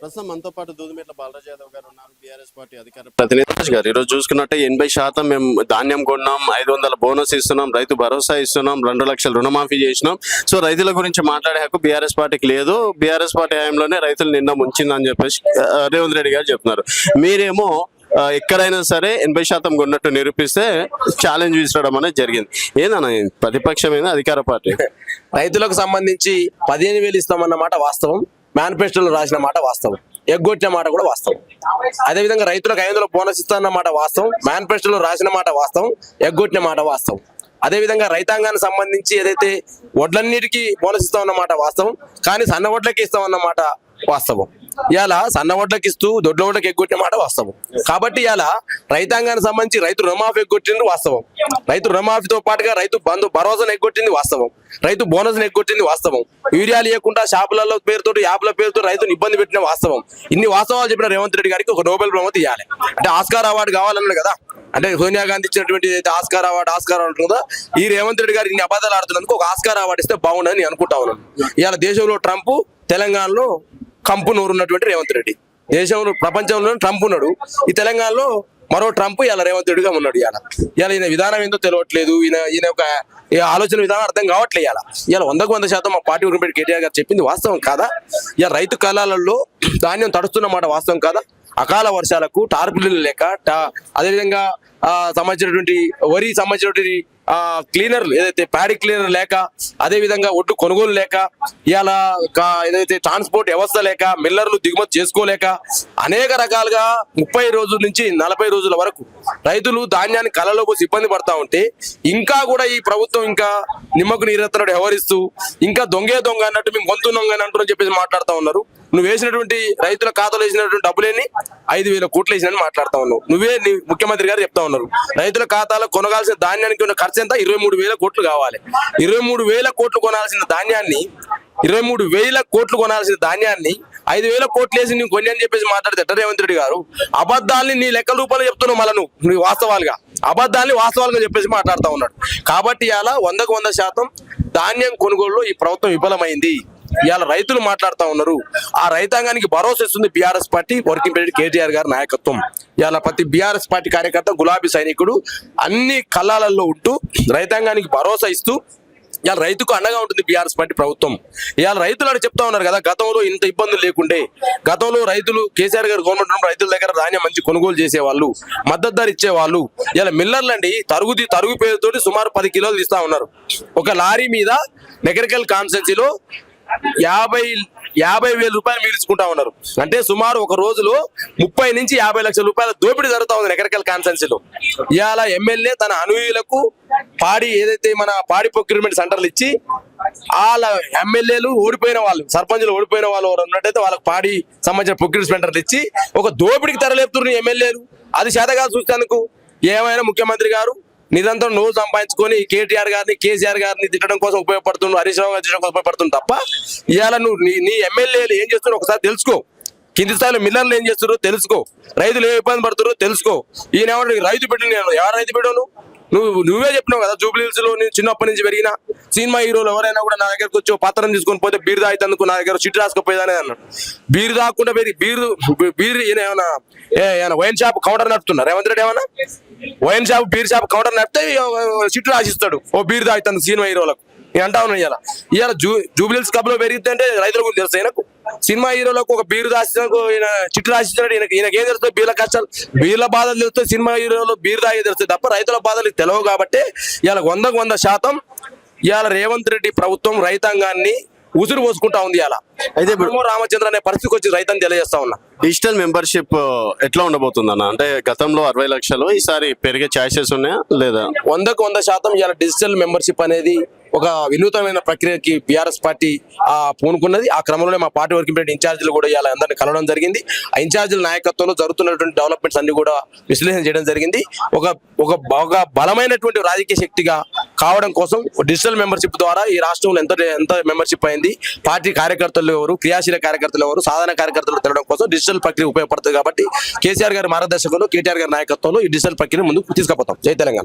ప్రస్తుతం మనతో పాటు దూదిమెట్ల బాలరాజు యాదవ్ గారు ఉన్నారు, బీఆర్ఎస్ పార్టీ అధికార ప్రతినిధి గారు. ఈరోజు చూసుకున్నట్టే 80% మేము ధాన్యం కొన్నాం, 500 బోనస్ ఇస్తున్నాం, రైతు భరోసా ఇస్తున్నాం, 2 లక్షల రుణమాఫీ చేసినాం. సో రైతుల గురించి మాట్లాడే హక్కు బీఆర్ఎస్ పార్టీకి లేదు. బీఆర్ఎస్ పార్టీ హయాంలోనే రైతులు నిన్న ముంచిందని చెప్పేసి రేవంత్ రెడ్డి గారు చెప్తున్నారు. మీరేమో ఎక్కడైనా సరే 80% కొన్నట్టు నిరూపిస్తే ఛాలెంజ్ విసరడం అనేది జరిగింది. ఏదన్నా ప్రతిపక్షమైన అధికార పార్టీ రైతులకు సంబంధించి 15,000 ఇస్తామన్నమాట వాస్తవం, మేనిఫెస్టోలో రాసిన మాట వాస్తవం, ఎగ్గొట్టిన మాట కూడా వాస్తవం. అదేవిధంగా రైతులకు 500 బోనస్ ఇస్తామన్నమాట వాస్తవం, మేనిఫెస్టోలో రాసిన మాట వాస్తవం, ఎగ్గొట్టిన మాట వాస్తవం. అదేవిధంగా రైతాంగానికి సంబంధించి ఏదైతే వడ్లన్నిటికీ బోనస్ ఇస్తామన్నమాట వాస్తవం, కానీ సన్న వడ్లకి ఇస్తామన్నమాట వాస్తవం. ఇలా సన్న వడ్లకి ఇస్తూ దొడ్ల వడ్లకి ఎగ్గొట్టిన మాట వాస్తవం. కాబట్టి ఇలా రైతాంగానికి సంబంధించి రైతు రుణమాఫీ ఎగ్గొట్టింది వాస్తవం, రైతు రుణమాఫీతో పాటుగా రైతు బంధు భరోసాను ఎగ్గొట్టింది వాస్తవం, రైతు బోనస్ ఎగ్గొట్టింది వాస్తవం, యూరియా లేకుండా షాపులలో పేరుతో యాప్ల పేరుతో రైతును ఇబ్బంది పెట్టిన వాస్తవం. ఇన్ని వాస్తవాలు చెప్పిన రేవంత్ రెడ్డి గారికి ఒక నోబెల్ బహుమతి ఇవ్వాలి. అంటే ఆస్కార్ అవార్డు కావాలన్నాడు కదా, అంటే సోనియా గాంధీ ఇచ్చినటువంటి ఆస్కార్ అవార్డు ఉంటుందా, ఈ రేవంత్ రెడ్డి గారికి ఇన్ని అబద్ధాలు ఆడుతున్నందుకు ఒక ఆస్కార్ అవార్డు ఇస్తే బాగుండని అనుకుంటా ఉన్నాను. ఇవాళ దేశంలో ట్రంప్, తెలంగాణలో కంపు నూరున్నటువంటి రేవంత్ రెడ్డి. దేశంలో ప్రపంచంలో ట్రంప్ ఉన్నాడు, ఈ తెలంగాణలో మరో ట్రంప్ ఇలా రేవంత్ రెడ్డిగా ఉన్నాడు. ఇలా ఈయన విధానం ఏందో తెలియట్లేదు, ఈయన ఒక ఆలోచన విధానం అర్థం కావట్లేదు. ఇలా 100% మా పార్టీ వర్కింగ్ కేటీఆర్ గారు చెప్పింది వాస్తవం కాదా? ఇలా రైతు కాలాలలో ధాన్యం తడుస్తున్నమాట వాస్తవం కాదా? అకాల వర్షాలకు టార్పిల్లు లేక, అదేవిధంగా సంబంధించినటువంటి వరి సంబంధించినటువంటి క్లీనర్లు ఏదైతే ప్యాడీ క్లీనర్ లేక, అదే విధంగా ఒడ్డు కొనుగోలు లేక, ఇలా ఏదైతే ట్రాన్స్పోర్ట్ వ్యవస్థ లేక, మిల్లర్లు దిగుమతి చేసుకోలేక, అనేక రకాలుగా 30 రోజుల నుంచి 40 రోజుల వరకు రైతులు ధాన్యాన్ని కళ్ళలో పోసి ఇబ్బంది పడతా ఉంటే, ఇంకా కూడా ఈ ప్రభుత్వం ఇంకా నిమ్మకు నీరెత్తనట్టు వ్యవహరిస్తూ, ఇంకా దొంగ అన్నట్టు మేము గొంతున్నాం అని అంటున్నారని చెప్పేసి మాట్లాడుతూ ఉన్నారు. నువ్వు వేసినటువంటి రైతుల ఖాతాలో వేసినటువంటి డబ్బులేని 5,000 కోట్లు వేసినని మాట్లాడుతా ఉన్నావు. నువ్వే ముఖ్యమంత్రి గారు చెప్తా ఉన్నారు, రైతుల ఖాతాలో కొనగాల్సిన ధాన్యానికి ఉన్న ఖర్చు ఎంత? 23,000 కోట్లు కావాలి. 23,000 కోట్లు కొనాల్సిన ధాన్యాన్ని 23,000 కోట్లు కొనాల్సిన ధాన్యాన్ని 5,000 కోట్లు వేసి నువ్వు కొన్ని అని చెప్పేసి మాట్లాడితే రేవంత్ రెడ్డి గారు అబద్ధాలని నీ లెక్కల రూపంలో చెప్తున్నావు. మళ్ళీ నువ్వు వాస్తవాలుగా అబద్ధాన్ని వాస్తవాలుగా చెప్పేసి మాట్లాడుతూ ఉన్నాడు. కాబట్టి ఇలా 100% ధాన్యం కొనుగోలులో ఈ ప్రభుత్వం విఫలమైంది. ఇవాళ రైతులు మాట్లాడుతూ ఉన్నారు. ఆ రైతాంగానికి భరోసా ఇస్తుంది BRS party working president KTR గారి నాయకత్వం. ఇవాళ ప్రతి బీఆర్ఎస్ పార్టీ కార్యకర్త గులాబీ సైనికుడు అన్ని కళ్ళాలలో ఉంటూ రైతాంగానికి భరోసా ఇస్తూ ఇవాళ రైతుకు అండగా ఉంటుంది బీఆర్ఎస్ పార్టీ ప్రభుత్వం. ఇవాళ రైతులు అని చెప్తా ఉన్నారు కదా, గతంలో ఇంత ఇబ్బందులు లేకుండే, గతంలో రైతులు కేసీఆర్ గారు గవర్నమెంట్ రైతుల దగ్గర ధాన్యం మంచి కొనుగోలు చేసేవాళ్ళు, మద్దతు ధర ఇచ్చేవాళ్ళు. ఇలా మిల్లర్లు అండి తరుగు పేరుతోటి సుమారు 10 కిలోలు తీస్తా ఉన్నారు. ఒక లారీ మీద నగరికల్ కాన్స్టిట్యున్సీలో 50,000 రూపాయలు మిగిల్చుకుంటా ఉన్నారు. అంటే సుమారు ఒక రోజులో 30 నుంచి 50 లక్షల రూపాయల దోపిడీ జరుగుతా ఉంది నగరికల్ కాన్స్టిట్యున్సీలో. ఇవాళ ఎమ్మెల్యే తన అనుయులకు పాడి ఏదైతే మన పాడి ప్రొక్యూర్మెంట్ సెంటర్లు ఇచ్చి, వాళ్ళ ఎమ్మెల్యేలు ఓడిపోయిన వాళ్ళు, సర్పంచులు ఓడిపోయిన వాళ్ళు ఉన్నట్టయితే వాళ్ళకి పాడి సంబంధించిన ప్రొక్యూర్మెంట్ సెంటర్లు ఇచ్చి ఒక దోపిడికి తెరలేపుతున్నారు ఎమ్మెల్యేలు. అది చేతగా చూసేందుకు ఏమైనా ముఖ్యమంత్రి గారు నిరంతరం నోరు సంపాదించుకొని కేటీఆర్ గారిని, కేసీఆర్ గారిని తిట్టడం కోసం ఉపయోగపడుతున్నాడు, హరీష్ రావు గారు తిట్టడం కోసం ఉపయోగపడుతుంది తప్ప, ఇవాళ నువ్వు నీ ఎమ్మెల్యేలు ఏం చేస్తున్నారో ఒకసారి తెలుసుకో. కింది స్థాయిలో మిల్లర్లు ఏం చేస్తున్నారో తెలుసుకో, రైతులు ఏ ఇబ్బంది పడుతున్నారో తెలుసుకో. ఈయన రైతు పెట్టిన ఎవరు రైతు పెట్టావు? నువ్వే చెప్పినావు కదా, జూబ్లీహిల్స్ లో నేను చిన్నప్పటి నుంచి పెరిగిన సినిమా హీరోలు ఎవరైనా కూడా నా దగ్గరకు వచ్చి పత్రం తీసుకొని పోతే బీరు తాగుతందుకు నా దగ్గర చిట్టు రాసుకపోయేదని అన్నాడు. బీరు తాగకుండా బీరు ఏమైనా వైన్ షాప్ కౌంటర్ నడుపుతున్నారు రేవంత్ రెడ్డి, ఏమన్నా wine shop beer shop counter నడిపితే చిట్టు రాసిస్తాడు ఓ బీరు తాగుతుంది సినిమా హీరోలకు. నేను అంటా ఉన్నాను ఇవాళ జూబ్లీహిల్స్ క్లబ్ లో పెరిగితే రైతుల గురించి తెలుసు. ఈయనకు సినిమా హీరోలకు ఒక బీరు రాసినకు చిట్టు రాసిస్తున్నాడు. ఈయనకి ఏం తెలుస్తుంది? బీర్ల కష్టాలు, బీర్ల బాధలు తెలుస్తాయి, సినిమా హీరోలు బీరు తాగే తెలుస్తాయి తప్ప రైతుల బాధలు తెలియవు. కాబట్టి ఇవాళ 100% ఇవాళ రేవంత్ రెడ్డి ప్రభుత్వం రైతాంగాన్ని ఉసురు పోసుకుంటా ఉంది. ఇలా అయితే రామచంద్ర అనే పరిస్థితికి వచ్చి రైతాన్ని తెలియజేస్తా ఉన్నా. డిజిటల్ మెంబర్షిప్ ఎట్లా ఉండబోతుందన్న? అంటే గతంలో 60 లక్షలు, ఈసారి పెరిగే ఛాయిసెస్ ఉన్నాయా లేదా? 100% ఇవాళ డిజిటల్ మెంబర్షిప్ అనేది ఒక వినూతనమైన ప్రక్రియకి బీఆర్ఎస్ పార్టీ పూనుకున్నది. ఆ క్రమంలోనే మా పార్టీ వర్కింగ్ ప్రెసిడెంట్ ఇన్ఛార్జీలు కూడా ఇలా అందరినీ కలవడం జరిగింది. ఆ ఇన్ఛార్జీల నాయకత్వంలో జరుగుతున్నటువంటి డెవలప్మెంట్స్ అన్ని కూడా విశ్లేషణ చేయడం జరిగింది. ఒక బలమైనటువంటి రాజకీయ శక్తిగా కావడం కోసం డిజిటల్ మెంబర్షిప్ ద్వారా ఈ రాష్ట్రంలో ఎంత మెంబర్షిప్ అయింది, పార్టీ కార్యకర్తలు ఎవరు, క్రియాశీల కార్యకర్తలు ఎవరు, సాధారణ కార్యకర్తలు తెలవడం కోసం డిజిటల్ ప్రక్రియ ఉపయోగపడుతుంది. కాబట్టి కేసీఆర్ గారి మార్గదర్శకంలో, కేటీఆర్ గారి నాయకత్వంలో ఈ డిజిటల్ ప్రక్రియ ముందుకు తీసుకుపోతాం. జై తెలంగాణ.